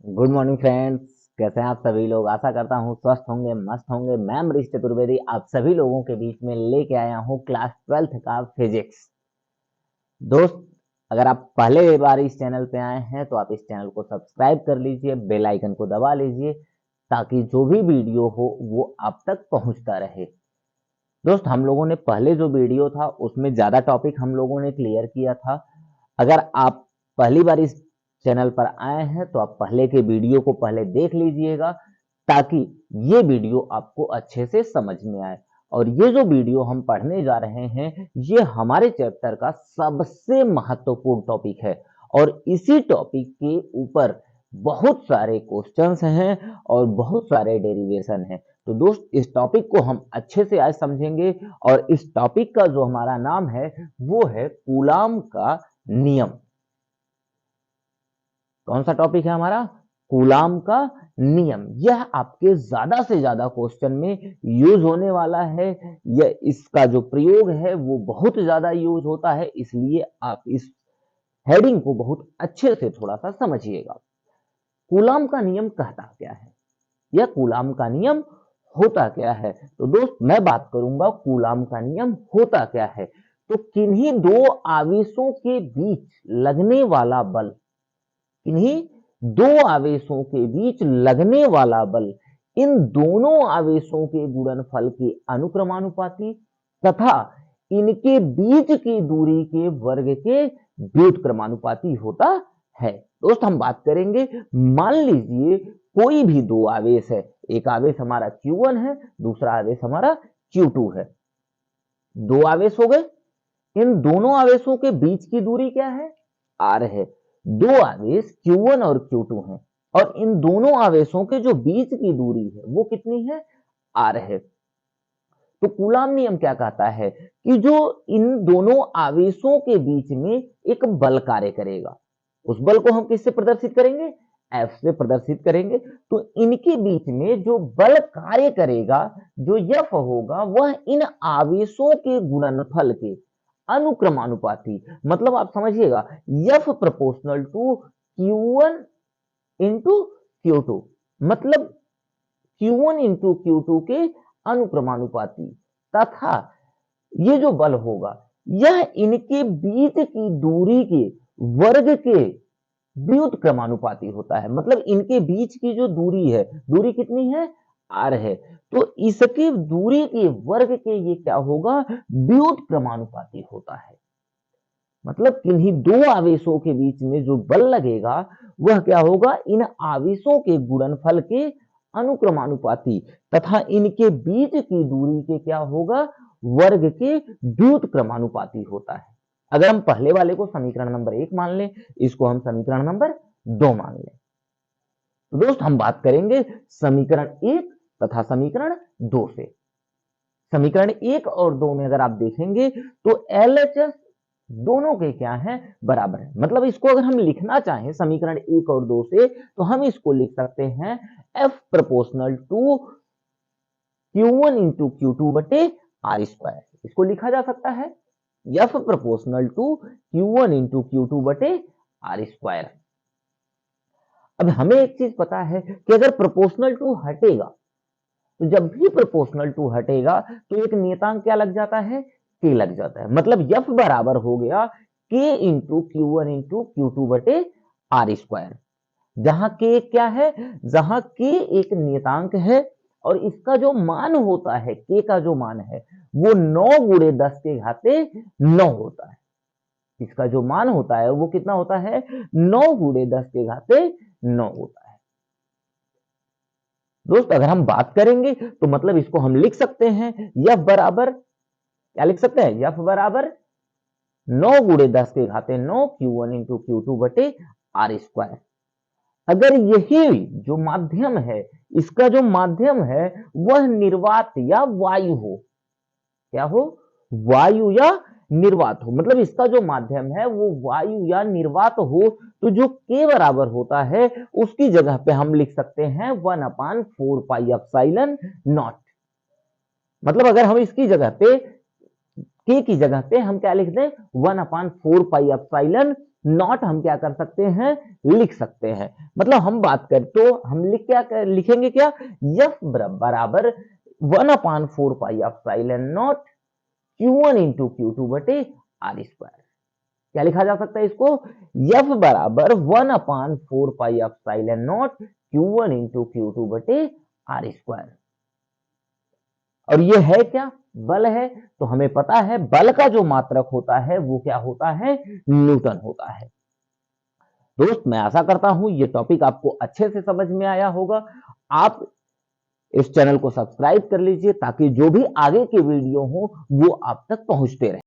Good morning friends, कैसे हैं आप सभी लोग। आशा करता हूँ स्वस्थ होंगे, मस्त होंगे। मैं अमरीश चतुर्वेदी आप सभी लोगों के बीच में लेके आया हूँ क्लास 12th का फिजिक्स। दोस्त, अगर आप पहले बार इस चैनल पे आए हैं तो आप इस चैनल को सब्सक्राइब कर लीजिए, बेल आइकन को दबा लीजिए ताकि जो भी वीडियो हो वो आप तक पहुंचता रहे। दोस्त, हम लोगों ने पहले जो वीडियो था उसमें ज्यादा टॉपिक हम लोगों ने क्लियर किया था। अगर आप पहली बार इस चैनल पर आए हैं तो आप पहले के वीडियो को पहले देख लीजिएगा ताकि ये वीडियो आपको अच्छे से समझ में आए। और ये जो वीडियो हम पढ़ने जा रहे हैं ये हमारे चैप्टर का सबसे महत्वपूर्ण टॉपिक है और इसी टॉपिक के ऊपर बहुत सारे क्वेश्चंस हैं और बहुत सारे डेरिवेशन हैं। तो दोस्त, इस टॉपिक को हम अच्छे से आज समझेंगे और इस टॉपिक का जो हमारा नाम है वो है कूलाम का नियम। कौन सा टॉपिक है हमारा? कूलाम का नियम। यह आपके ज्यादा से ज्यादा क्वेश्चन में यूज होने वाला है। यह इसका जो प्रयोग है वो बहुत ज्यादा यूज होता है, इसलिए आप इस हेडिंग को बहुत अच्छे से थोड़ा सा समझिएगा। कूलाम का नियम कहता क्या है या कूलाम का नियम होता क्या है? तो दोस्त, मैं बात करूंगा कूलाम का नियम होता क्या है। तो किन्हीं दो आवेशों के बीच लगने वाला बल, इन्हीं दो आवेशों के बीच लगने वाला बल इन दोनों आवेशों के गुणनफल के अनुक्रमानुपाती तथा इनके बीच की दूरी के वर्ग के व्युत्क्रमानुपाती होता है। दोस्त, हम बात करेंगे, मान लीजिए कोई भी दो आवेश है। एक आवेश हमारा Q1 है, दूसरा आवेश हमारा Q2 है। दो आवेश हो गए। इन दोनों आवेशों के बीच की दूरी क्या है? R है। दो आवेश Q1 और Q2 हैं और इन दोनों आवेशों के जो बीच की दूरी है वो कितनी है? R है। तो कूलाम नियम क्या कहता है कि जो इन दोनों आवेशों के बीच में एक बल कार्य करेगा, उस बल को हम किससे प्रदर्शित करेंगे? F से प्रदर्शित करेंगे। तो इनके बीच में जो बल कार्य करेगा, जो F होगा, वह इन आवेशों के गुणनफल के अनुक्रमानुपाती, मतलब आप समझिएगा F proportional to Q1 into Q2, मतलब Q1 इंटू Q2 के अनुक्रमानुपाती तथा ये जो बल होगा यह इनके बीच की दूरी के वर्ग के व्युत्क्रमानुपाती होता है। मतलब इनके बीच की जो दूरी है, दूरी कितनी है? R है। तो इसके दूरी के वर्ग के ये क्या होगा? व्युत्क्रमानुपाती होता है। मतलब किन्हीं दो आवेशों के बीच में जो बल लगेगा वह क्या होगा? इन आवेशों के गुणनफल के अनुक्रमानुपाती तथा इनके बीच की दूरी के क्या होगा? वर्ग के व्युत्क्रमानुपाती होता है। अगर हम पहले वाले को समीकरण नंबर 1 मान लें, इसको हम समीकरण नंबर 2 मान लें। तो दोस्त, हम बात करेंगे समीकरण 1 तथा समीकरण 2 से। समीकरण 1 और 2 में अगर आप देखेंगे तो LHS दोनों के क्या है? बराबर है। मतलब इसको अगर हम लिखना चाहें समीकरण 1 और 2 से तो हम इसको लिख सकते हैं F proportional to Q1 into Q2 बटे R स्क्वायर। इसको लिखा जा सकता है F proportional to Q1 into Q2 बटे R स्क्वायर। अब हमें एक चीज पता है कि अगर प्रोपोर्शनल टू हटेगा, तो जब भी प्रोपोर्शनल टू हटेगा तो एक नियतांक क्या लग जाता है? K लग जाता है। मतलब F बराबर हो गया K into Q1 into Q2 बटे R स्क्वायर। जहां K क्या है? जहां K एक नियतांक है और इसका जो मान होता है, K का जो मान है वो 9 गुणे 10 के घाते 9 होता है। इसका जो मान होता है वो कितना होता है? 9 गुणे 10 के घाते 9 होता है। दोस्त, अगर हम बात करेंगे तो मतलब इसको हम लिख सकते हैं F बराबर, क्या लिख सकते हैं? F बराबर 9 गुणे 10 के घाते 9 Q1 इंटू Q2 बटे R स्क्वायर। अगर यही जो माध्यम है, इसका जो माध्यम है वह निर्वात या वायु हो, क्या हो? वायु या निर्वात हो। मतलब इसका जो माध्यम है वो वायु या निर्वात हो, तो जो K बराबर होता है उसकी जगह पे हम लिख सकते हैं 1/4 पाई एप्सिलॉन नॉट। मतलब अगर हम इसकी जगह पे K की जगह पे हम क्या लिख दें? 1/4 पाई एप्सिलॉन नॉट हम क्या कर सकते हैं, लिख सकते हैं। मतलब हम बात करें तो हम लिखेंगे क्या, F बराबर 1/4 pi epsilon not Q1 into Q2 बटे आर स्क्वायर। क्या लिखा जा सकता है इसको, F बराबर 1/4 pi epsilon not Q1 into Q2 बटे आर स्क्वायर। और ये है क्या, बल है। तो हमें पता है बल का जो मात्रक होता है वो क्या होता है, न्यूटन होता है। दोस्त मैं आशा करता हूं ये टॉपिक आपको अच्छे से समझ में आया होगा। आप इस चैनल को सब्सक्राइब कर लीजिए ताकि जो भी आगे के वीडियो हो वो आप तक पहुंचते रहे।